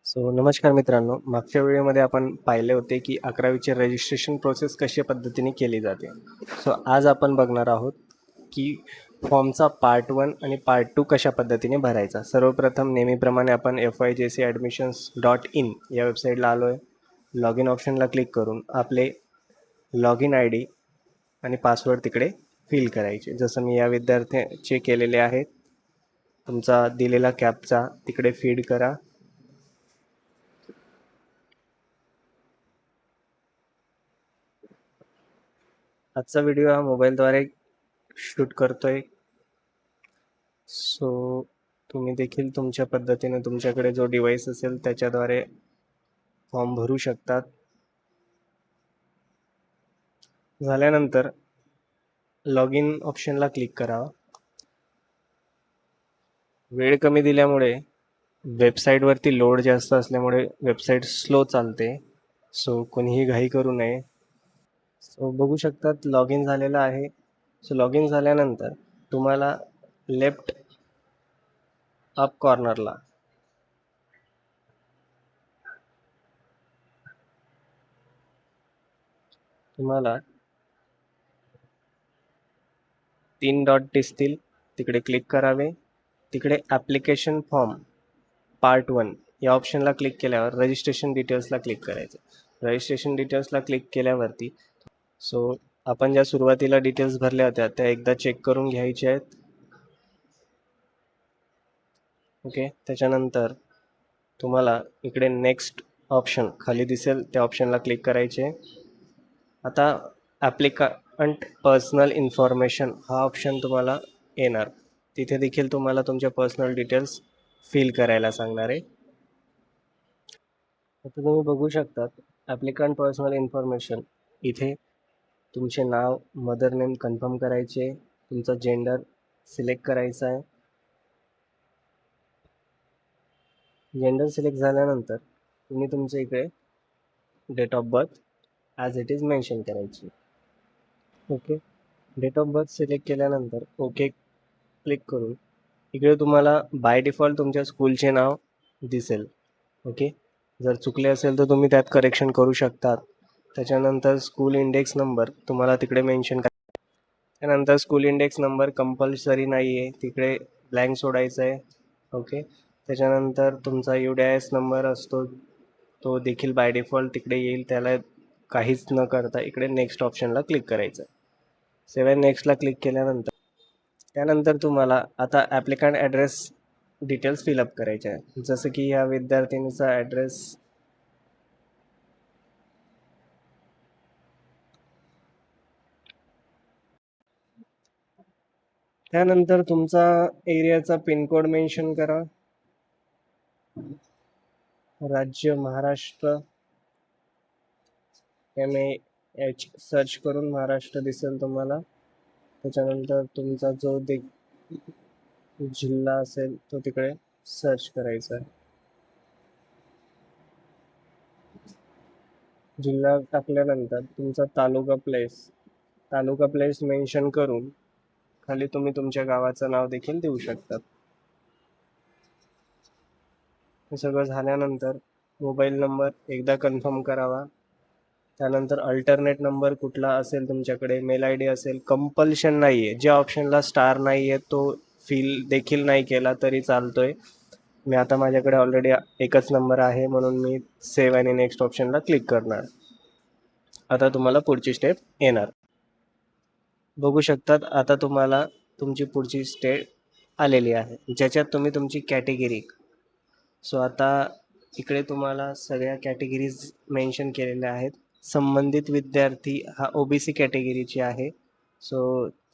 नमस्कार मित्रांनो, मागच्या व्हिडिओमध्ये आपण पाहिले होते की 11वीचे रजिस्ट्रेशन प्रोसेस कशा पद्धतीने केली जाते. आज आपण बघणार आहोत की फॉर्मचा पार्ट 1 आणि पार्ट 2 कशा पद्धतीने भरायचा. सर्वप्रथम नेहमीप्रमाणे आपण fyjcadmissions.in या वेबसाईटला आलो आहे. लॉग इन ऑप्शनला क्लिक करून आपले लॉग इन आय डी आणि पासवर्ड तिकडे फिल करायचे. जसं मी या विद्यार्थ्याचे केलेले आहेत. तुमचा दिलेला कॅपचा तिकडे फीड करा. आजचा व्हिडिओ हा मोबाईलद्वारे शूट करतोय. तुम्ही देखील तुमच्या पद्धतीने तुमच्याकडे जो डिव्हाइस असेल त्याच्याद्वारे फॉर्म भरू शकतात. झाल्यानंतर लॉग इन ऑप्शनला क्लिक करा. वेळ कमी दिल्यामुळे वेबसाईटवरती लोड जास्त असल्यामुळे वेबसाईट स्लो चालते. कोणीही घाई करू नये. बघू शकतात लॉग इन झालेला आहे. लॉग इन झाल्यानंतर तुम्हाला लेफ्ट अप कॉर्नरला तुम्हाला 3 डॉट दिसतील, तिकडे क्लिक करावे. तिकडे ॲप्लिकेशन फॉर्म पार्ट 1 या ऑप्शनला क्लिक केल्यावर रजिस्ट्रेशन डिटेल्सला क्लिक करायचं. रजिस्ट्रेशन डिटेल्सला क्लिक केल्यावरती आपण ज्या सुरुवातीला डिटेल्स भरल्या होत्या त्या एकदा चेक करून घ्यायच्या आहेत. ओके, त्याच्यानंतर तुम्हाला इकडे नेक्स्ट ऑप्शन खाली दिसेल त्या ऑप्शनला क्लिक करायचे. आता ॲप्लिकंट पर्सनल इन्फॉर्मेशन हा ऑप्शन तुम्हाला येणार. तिथे देखील तुम्हाला तुमच्या पर्सनल डिटेल्स फिल करायला सांगणार आहे. आता तुम्ही बघू शकतात ॲप्लिकंट पर्सनल इन्फॉर्मेशन. इथे तुमचे नाव, मदर नेम कन्फर्म करायचे, तुमचा जेंडर सिलेक्ट करायचा आहे. जेंडर सिलेक्ट झाल्यानंतर तुम्ही तुमच्या इकडे date of birth as it is mention करायची. Okay, date of birth select केल्यानंतर ओके क्लिक करून इकडे तुम्हाला बाय डिफॉल्ट तुमच्या स्कूलचे नाव दिसेल. ओके, जर चुकले असेल तर तुम्ही त्यात करेक्शन करू शकतात. त्याच्यानंतर स्कूल इंडेक्स नंबर तुम्हाला तिकडे मेन्शन करा. त्यानंतर स्कूल इंडेक्स नंबर कंपल्सरी नाही आहे, तिकडे ब्लँक सोडायचं आहे. ओके, त्याच्यानंतर तुमचा UDIS नंबर असतो तो देखील बाय डिफॉल्ट तिकडे येईल. त्याला काहीच न करता इकडे नेक्स्ट ऑप्शनला क्लिक करायचं. सेव्ह नेक्स्टला क्लिक केल्यानंतर त्यानंतर तुम्हाला आता ॲप्लिकंट ॲड्रेस डिटेल्स फिलअप करायचे आहे. जसं की या विद्यार्थिनीचा ॲड्रेस त्यानंतर तुमचा एरियाचा पिनकोड मेन्शन करा. राज्य महाराष्ट्र, MAH सर्च करून महाराष्ट्र दिसेल तुम्हाला. त्याच्यानंतर तुमचा जो जिल्हा असेल तो तिकडे सर्च करायचा आहे. जिल्हा टाकल्यानंतर तुमचा तालुका प्लेस मेन्शन करून खाली तुम्ही तुमच्या गावाचं नाव देखील देऊ शकतात. हे सगळं झाल्यानंतर मोबाईल नंबर एकदा कन्फर्म करावा. त्यानंतर अल्टरनेट नंबर कुठला असेल तुमच्याकडे, मेल ID असेल, कंपल्शन नाही आहे. ज्या ऑप्शनला स्टार नाही आहे तो फिल देखील नाही केला तरी चालतोय. मी आता माझ्याकडे ऑलरेडी एकच नंबर आहे म्हणून मी सेव्ह आणि नेक्स्ट ऑप्शनला क्लिक करणार. आता तुम्हाला पुढची स्टेप येणार. बघू शकतात आता तुम्हाला तुमची पुढची स्टेप आलेली आहे ज्याच्यात तुम्ही तुमची कॅटेगरी आता इकडे तुम्हाला सगळ्या कॅटेगरीज मेन्शन केलेल्या आहेत. संबंधित विद्यार्थी हा OBC कॅटेगरीची आहे.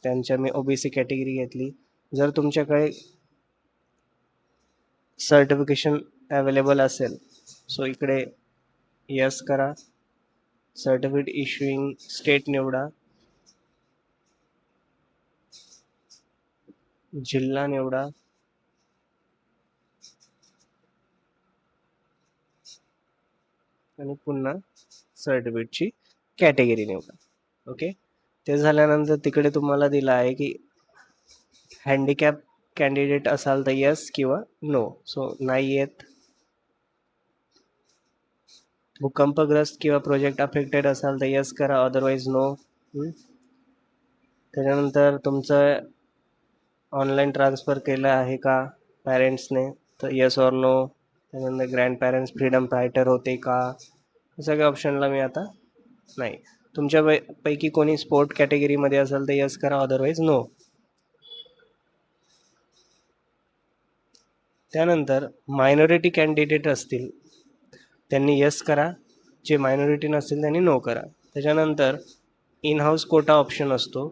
त्यांच्या मी OBC कॅटेगरी घेतली. जर तुमच्याकडे सर्टिफिकेशन अवेलेबल असेल इकडे यस करा. सर्टिफिकेट इश्युइंग स्टेट निवडा, जिल्हा निवडा, आणि पुन्हा सर्टिफिकेटची कॅटेगरी निवडा. ओके, ते झाल्यानंतर तिकडे तुम्हाला दिलं आहे की हँडिकॅप कॅन्डिडेट असाल तर यस किंवा नो. सो नाही येत. भूकंपग्रस्त किंवा प्रोजेक्ट अफेक्टेड असाल तर यस करा, अदरवाईज नो. त्याच्यानंतर तुमचं ऑनलाईन ट्रान्सफर केलं आहे का पॅरेंट्सने, तर येस ऑर नो. त्यानंतर ग्रँड पॅरेंट्स फ्रीडम फायटर होते का, हे सगळ्या ऑप्शनला मी आता नाही. तुमच्या पैकी कोणी स्पोर्ट कॅटेगरीमध्ये असेल तर यस करा, अदरवाईज नो. त्यानंतर मायनॉरिटी कॅन्डिडेट असतील त्यांनी यस करा, जे मायनॉरिटी नसतील त्यांनी नो करा. त्याच्यानंतर इन हाऊस कोटा ऑप्शन असतो.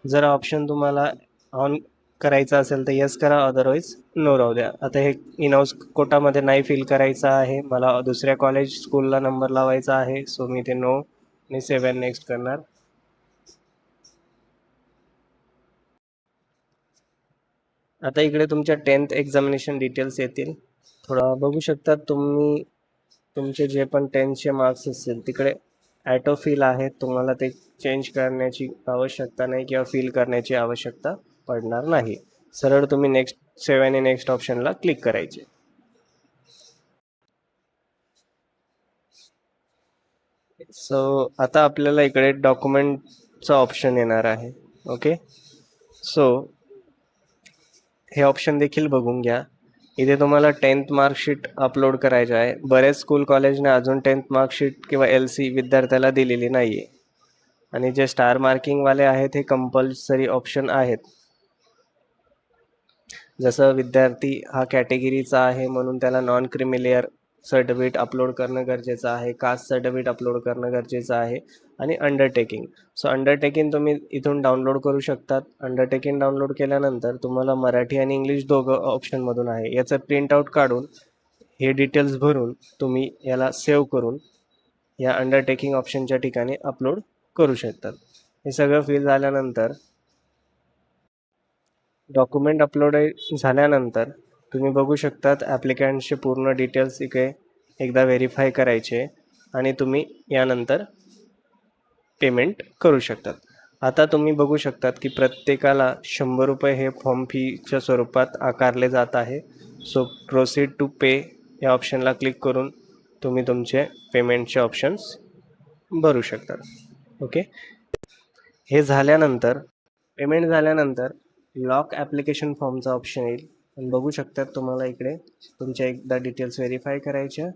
जर ऑप्शन तुम्हाला ऑन करायचा असेल तर यस करा, अदरवाईज नो राहू द्या. आता हे इन हाऊस कोटामध्ये नाही फिल करायचं आहे, मला दुसऱ्या कॉलेज स्कूलला नंबर लावायचा आहे, सो मी ते नो आणि सेव्ह अँड नेक्स्ट करणार. आता इकडे तुमच्या 10th एक्झामिनेशन डिटेल्स येतील. थोडा बघू शकता तुम्ही, तुमचे जे पण 10th मार्क्स असतील तिकडे ॲटो फिल आहेत, तुम्हाला ते चेंज करण्याची आवश्यकता नाही किंवा फिल करण्याची आवश्यकता पडणार नाही. सरळ तुम्ही नेक्स्ट सेव्ह आणि नेक्स्ट ऑप्शनला क्लिक करायचे. सो आता आपल्याला इकडे डॉक्युमेंटचा ऑप्शन येणार आहे. ओके, सो हे ऑप्शन देखील बघून घ्या. इथे तुम्हाला 10th मार्कशीट अपलोड करायचं आहे. बरेच स्कूल कॉलेजने अजून 10th मार्कशीट किंवा LC विद्यार्थ्याला दिलेली नाही आहे, आणि जे स्टार मार्किंगवाले आहेत हे कंपल्सरी ऑप्शन आहेत. जसं विद्यार्थी हा कॅटेगरीचा आहे म्हणून त्याला नॉन क्रिमिलेअर सर्टिफिकेट अपलोड करणं गरजेचं आहे, कास्ट सर्टिफिकेट अपलोड करणं गरजेचं आहे, आणि अंडरटेकिंग. सो अंडरटेकिंग तुम्ही इथून डाउनलोड करू शकतात. अंडरटेकिंग डाउनलोड केल्यानंतर तुम्हाला मराठी आणि इंग्लिश दोघं ऑप्शनमधून आहे, याचं प्रिंटआउट काढून हे डिटेल्स भरून तुम्ही याला सेव्ह करून या अंडरटेकिंग ऑप्शनच्या ठिकाणी अपलोड करू शकतात. हे सगळं फिल झाल्यानंतर, डॉक्युमेंट अपलोड झाल्यानंतर तुम्ही बघू शकतात ॲप्लिकंटचे पूर्ण डिटेल्स इकडे एकदा व्हेरीफाय करायचे आणि तुम्ही यानंतर पेमेंट करू शकतात. आता तुम्ही बघू शकतात की प्रत्येकाला 100 रुपये हे फॉर्म फीच्या स्वरूपात आकारले जात आहे. सो प्रोसीड टू पे या ऑप्शनला क्लिक करून तुम्ही तुमचे पेमेंटचे ऑप्शन्स भरू शकतात. ओके, हे झाल्यानंतर, पेमेंट झाल्यानंतर लॉक ॲप्लिकेशन फॉर्मचा ऑप्शन येईल. आणि बघू शकतात तुम्हाला इकडे तुमच्या एकदा डिटेल्स व्हेरीफाय करायच्या.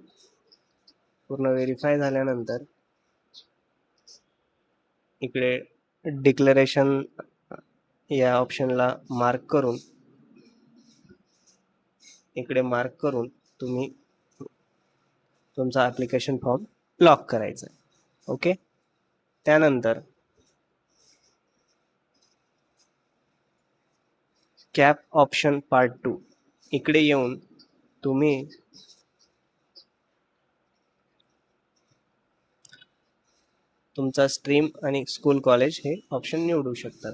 पूर्ण व्हेरीफाय झाल्यानंतर इकडे डिक्लरेशन या ऑप्शनला मार्क करून, इकडे मार्क करून तुम्ही तुमचा ॲप्लिकेशन फॉर्म लॉक करायचा. ओके, त्यानंतर कॅप ऑप्शन पार्ट 2 इकडे येऊन तुम्ही तुमचा स्ट्रीम आणि स्कूल कॉलेज हे ऑप्शन निवडू शकतात.